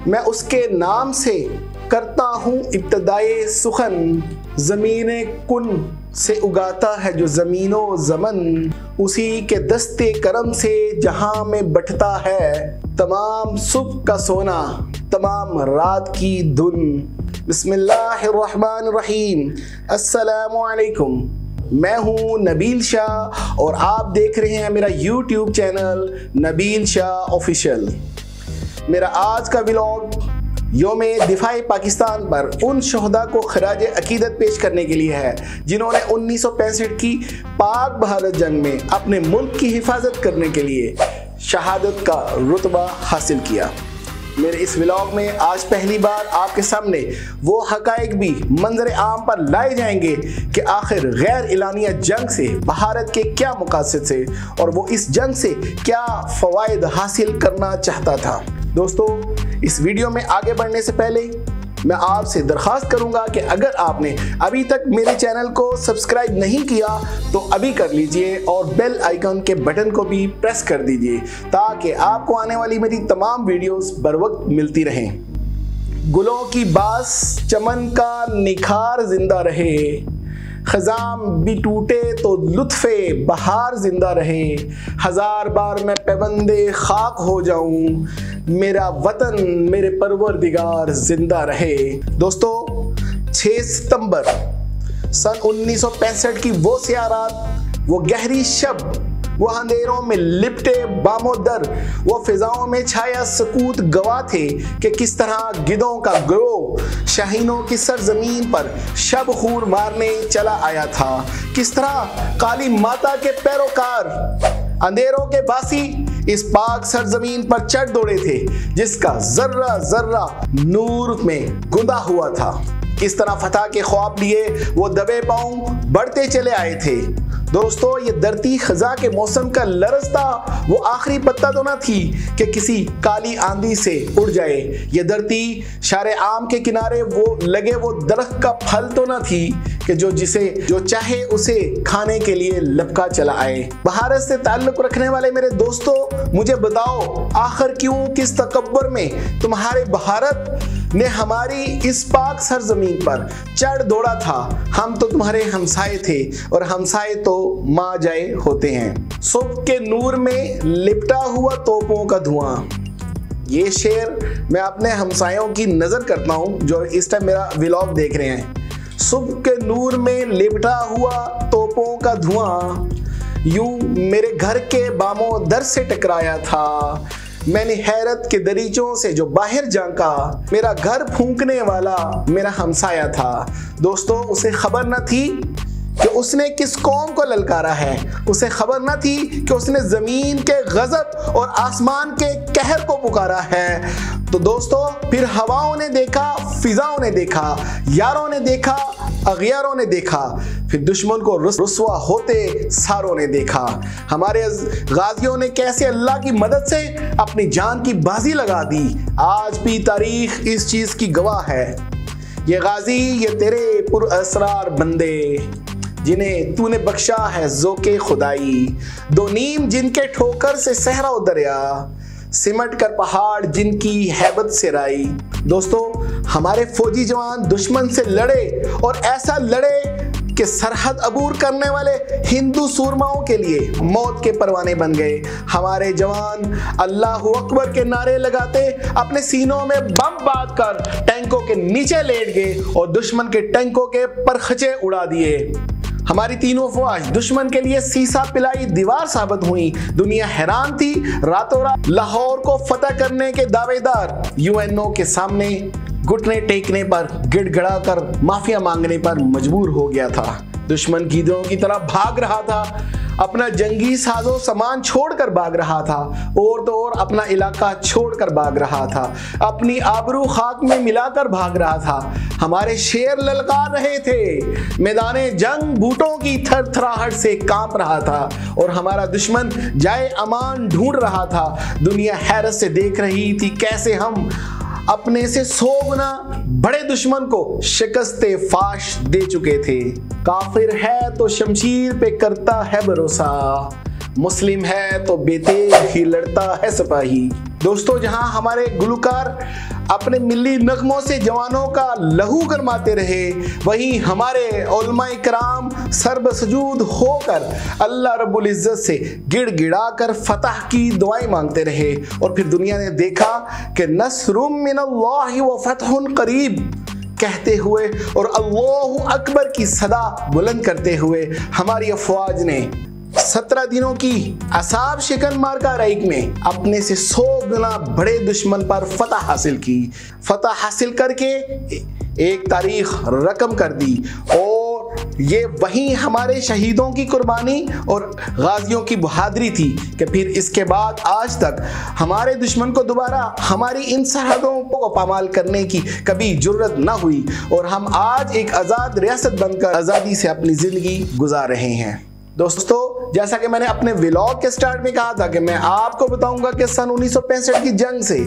मैं उसके नाम से करता हूँ इब्तदाए सुखन। ज़मीने कुन से उगाता है जो ज़मीनो ज़मन, उसी के दस्ते करम से जहाँ में बटता है तमाम सुबह का सोना, तमाम रात की धुन। बिस्मिल्लाहिर्रहमानिर्रहीम। अस्सलामु अलैकुम। मैं हूँ नबील शाह और आप देख रहे हैं मेरा YouTube channel Nabeel Shah official. मेरा आज का व्लॉग योमे दिफाई पाकिस्तान पर उन शहदा को खराज अकीदत पेश करने के लिए है जिन्होंने 1965 की पाक भारत जंग में अपने मुल्क की हिफाजत करने के लिए शहादत का रुतबा हासिल किया। मेरे इस व्लॉग में आज पहली बार आपके सामने वो हकाइक भी मंजर आम पर लाए जाएंगे कि आखिर गैर एलानिया जंग से भारत के क्या मकासद थे और वो इस जंग से क्या फ़वाइद हासिल करना चाहता था। दोस्तों, इस वीडियो में आगे बढ़ने से पहले मैं आपसे दरख्वास्त करूंगा कि अगर आपने अभी तक मेरे चैनल को सब्सक्राइब नहीं किया तो अभी कर लीजिए और बेल आइकन के बटन को भी प्रेस कर दीजिए ताकि आपको आने वाली मेरी तमाम वीडियोस बर वक्त मिलती रहें। गुलों की बास चमन का निखार जिंदा रहे, खजाम भी टूटे तो लुत्फे बहार जिंदा रहे। हजार बार मैं पैबंदे खाक हो जाऊं, मेरा वतन मेरे परवरदिगार जिंदा रहे। दोस्तों, 6 सितंबर सन 1965 की वो स्याह रात, वो गहरी शब, वो अंधेरों में लिपटे बामोदर, वो फिजाओं में छाया सकूत गवाह थे कि किस तरह गिद्धों का ग्रोह शाहीनों की सरजमीन पर शब खूर मारने चला आया था। किस तरह काली माता के पैरोकार अंधेरों के बासी इस पाक सरजमीन पर चढ़ दौड़े थे जिसका जर्रा जर्रा नूर में गुंदा हुआ था। किस तरह फतह के ख्वाब लिए वो दबे पांव बढ़ते चले आए थे। दोस्तों, ये धरती खजा के मौसम का लरजता वो आखिरी पत्ता तो ना थी कि किसी काली आंधी से उड़ जाए। ये धरती शारे आम के किनारे वो लगे वो दरख्त का फल तो ना थी कि जो चाहे उसे खाने के लिए लपका चला आए। भारत से ताल्लुक रखने वाले मेरे दोस्तों, मुझे बताओ आखिर क्यों किस तकब्बर में तुम्हारे भारत ने हमारी इस पाक सरजमीन पर चढ़ दौड़ा था। हम तो तुम्हारे हमसाए थे और हमसाए तो माँ जाए होते हैं। सुबह के नूर में लिपटा हुआ तोपों का धुआं। ये शेर मैं अपने हमसायों की नजर करता हूँ जो इस टाइम मेरा व्लॉग देख रहे हैं। सुबह के नूर में लिपटा हुआ तोपों का धुआं यूं मेरे घर के बामो दर से टकराया था। मैंने हैरत के दरीचों से जो बाहर झांका, मेरा घर फूंकने वाला मेरा हमसाया था। दोस्तों, उसे खबर न थी कि उसने किस कौम को ललकारा है। उसे खबर न थी कि उसने जमीन के गजब और आसमान के कहर को पुकारा है। तो दोस्तों, फिर हवाओं ने देखा, फिजाओं ने देखा, यारों ने देखा, अगियारों ने देखा, फिर दुश्मन को रुस्वा होते सारों ने देखा। हमारे गाजियों ने कैसे अल्लाह की मदद से अपनी जान की बाजी लगा दी। आज भी तारीख इस चीज की गवाह है। ये गाजी, ये तेरे पुरअसरार बंदे जिन्हें तूने बख्शा है ज़ोके खुदाई, दो नीम जिनके ठोकर से सहरा व दरिया, सिमट कर पहाड़ जिनकी हैबत से राई। दोस्तों, हमारे फौजी जवान दुश्मन से लड़े और ऐसा लड़े कि सरहद अबूर करने वाले हिंदू सूरमाओं के लिए मौत के परवाने बन गए। हमारे जवान अल्लाहू अकबर के नारे लगाते अपने सीनों में बम बांध कर टैंकों के नीचे लेट गए और दुश्मन के टैंकों के परखचे उड़ा दिए। हमारी तीनों फौज दुश्मन के लिए सीसा पिलाई दीवार साबित हुई। दुनिया हैरान थी। रातों रात लाहौर को फतह करने के दावेदार यूएनओ के सामने घुटने टेकने पर, गिड़गिड़ा कर माफिया मांगने पर मजबूर हो गया था। दुश्मन गिद्धों की तरह भाग रहा था, अपना जंगी साजो सामान छोड़कर भाग रहा था और तो और अपना इलाका छोड़कर भाग रहा था, अपनी आबरू खाक में मिलाकर भाग रहा था। हमारे शेर ललकार रहे थे, मैदाने जंग बूटों की थरथराहट से कांप रहा था और हमारा दुश्मन जाए अमान ढूंढ रहा था। दुनिया हैरत से देख रही थी कैसे हम अपने से 100 गुना बड़े दुश्मन को शिकस्ते फाश दे चुके थे। काफिर है तो शमशीर पे करता है भरोसा, मुस्लिम है तो बेतेग ही लड़ता है सिपाही। दोस्तों, जहां हमारे गुलकार अपने मिली नगमों से जवानों का लहू गरमाते रहे, वहीं हमारे उलमाए कराम सरबसजूद होकर अल्लाह रब्बुल इज्जत से गिड़गिड़ा कर फतह की दुआएं मांगते रहे। और फिर दुनिया ने देखा कि नस्रुम मिनल्लाहि व फतहुन करीब कहते हुए और अल्लाहु अकबर की सदा बुलंद करते हुए हमारी अफवाज ने 17 दिनों की असाब शिकन मार्का राइक में अपने से 100 गुना बड़े दुश्मन पर फतह हासिल की। फतह हासिल करके एक तारीख रकम कर दी और ये वही हमारे शहीदों की कुर्बानी और गाजियों की बहादुरी थी कि फिर इसके बाद आज तक हमारे दुश्मन को दोबारा हमारी इन सरहदों को पामाल करने की कभी जुर्रत न हुई और हम आज एक आज़ाद रियासत बनकर आज़ादी से अपनी ज़िंदगी गुजार रहे हैं। दोस्तों, जैसा कि मैंने अपने व्लॉग के स्टार्ट में कहा था कि मैं आपको बताऊंगा कि सन 1965 की जंग से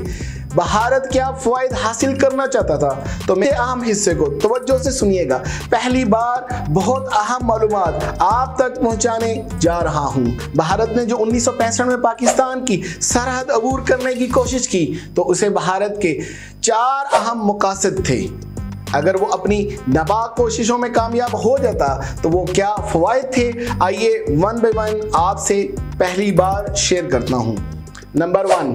भारत क्या फ़वाइद हासिल करना चाहता था, तो मेरे अहम हिस्से को तवज्जो से सुनिएगा। पहली बार बहुत अहम मालूमात आप तक पहुंचाने जा रहा हूं। भारत ने जो 1965 में पाकिस्तान की सरहद अबूर करने की कोशिश की, तो उसे भारत के 4 अहम मकासद थे। अगर वो अपनी नापाक कोशिशों में कामयाब हो जाता तो वो क्या फ़वाइद थे, आइए वन बाय वन आपसे पहली बार शेयर करता हूँ। नंबर 1,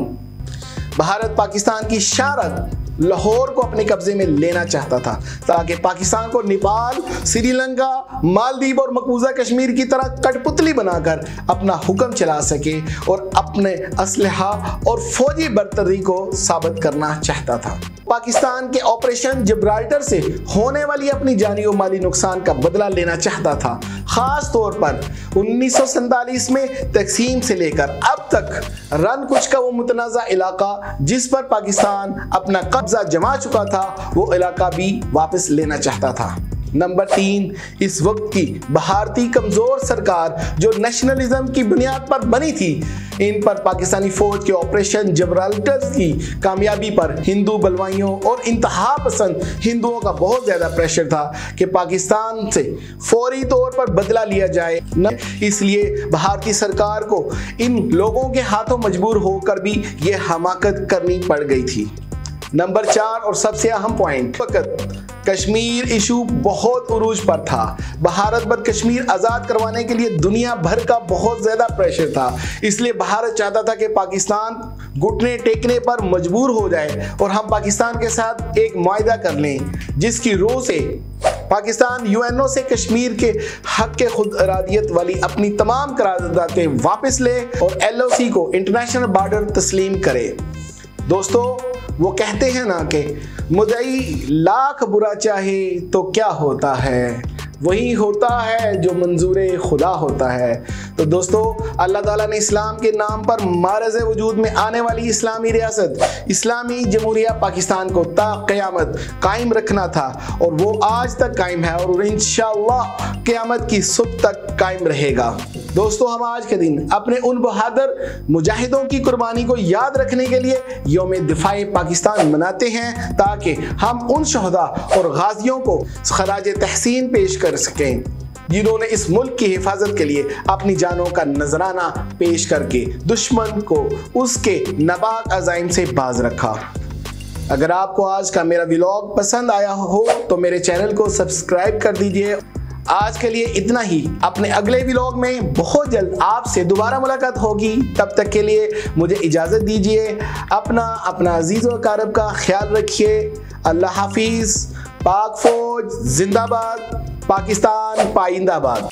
भारत पाकिस्तान की शारत लाहौर को अपने कब्जे में लेना चाहता था ताकि पाकिस्तान को नेपाल, श्रीलंका, मालदीव और मकबूजा कश्मीर की तरह कठपुतली बनाकर अपना हुक्म चला सके और अपने असलहा और फौजी बर्तरी को साबित करना चाहता था। पाकिस्तान के ऑपरेशन जिब्राल्टर से होने वाली अपनी जानी और माली नुकसान का बदला लेना चाहता था। खास तौर पर 1947 में तकसीम से लेकर अब तक रन कुछ का वो मुतनाज़ा इलाका जिस पर पाकिस्तान अपना कब्जा जमा चुका था, वो इलाका भी वापस लेना चाहता था। नंबर 3, इस वक्त की भारतीय कमजोर सरकार जो नेशनलिज्म की बुनियाद पर बनी थी, इन पर पाकिस्तानी फौज के ऑपरेशन जिब्राल्टर की कामयाबी पर हिंदू बलवाइयों और इंतहा पसंद हिंदुओं का बहुत ज्यादा प्रेशर था कि पाकिस्तान से फौरी तौर पर बदला लिया जाए। इसलिए भारतीय सरकार को इन लोगों के हाथों मजबूर होकर भी ये हमाकत करनी पड़ गई थी। नंबर 4 और सबसे अहम पॉइंट, वक्त कश्मीर इशू बहुत उरूज पर था। भारत पर कश्मीर आज़ाद करवाने के लिए दुनिया भर का बहुत ज़्यादा प्रेशर था। इसलिए भारत चाहता था कि पाकिस्तान घुटने टेकने पर मजबूर हो जाए और हम पाकिस्तान के साथ एक मुआहदा कर लें जिसकी रूह से पाकिस्तान यूएनओ से कश्मीर के हक के खुद इरादियत वाली अपनी तमाम करारदादें वापस ले और एलओसी को इंटरनेशनल बॉर्डर तस्लीम करे। दोस्तों, वो कहते हैं ना कि मुदई लाख बुरा चाहे तो क्या होता है, वही होता है जो मंजूरे खुदा होता है। तो दोस्तों, अल्लाह ताला ने इस्लाम के नाम पर मारज़ वजूद में आने वाली इस्लामी रियासत इस्लामी जमहूरिया पाकिस्तान को ता क़यामत कायम रखना था और वो आज तक कायम है और इंशाअल्लाह क़यामत की सुबह तक कायम रहेगा। दोस्तों, हम आज के दिन अपने उन बहादुर मुजाहिदों की कुर्बानी को याद रखने के लिए यौम दिफाए पाकिस्तान मनाते हैं ताकि हम उन शहदा और गाजियों को खराज तहसीन पेश कर सकें जिन्होंने इस मुल्क की हिफाजत के लिए अपनी जानों का नजराना पेश करके दुश्मन को उसके नापाक अज़ाइम से बाज रखा। अगर आपको आज का मेरा व्लॉग पसंद आया हो तो मेरे चैनल को सब्सक्राइब कर दीजिए। आज के लिए इतना ही। अपने अगले व्लॉग में बहुत जल्द आपसे दोबारा मुलाकात होगी। तब तक के लिए मुझे इजाज़त दीजिए। अपना अजीज़ व कारब का ख्याल रखिए। अल्लाह हाफिज़। पाक फौज जिंदाबाद, पाकिस्तान पाइंदाबाद।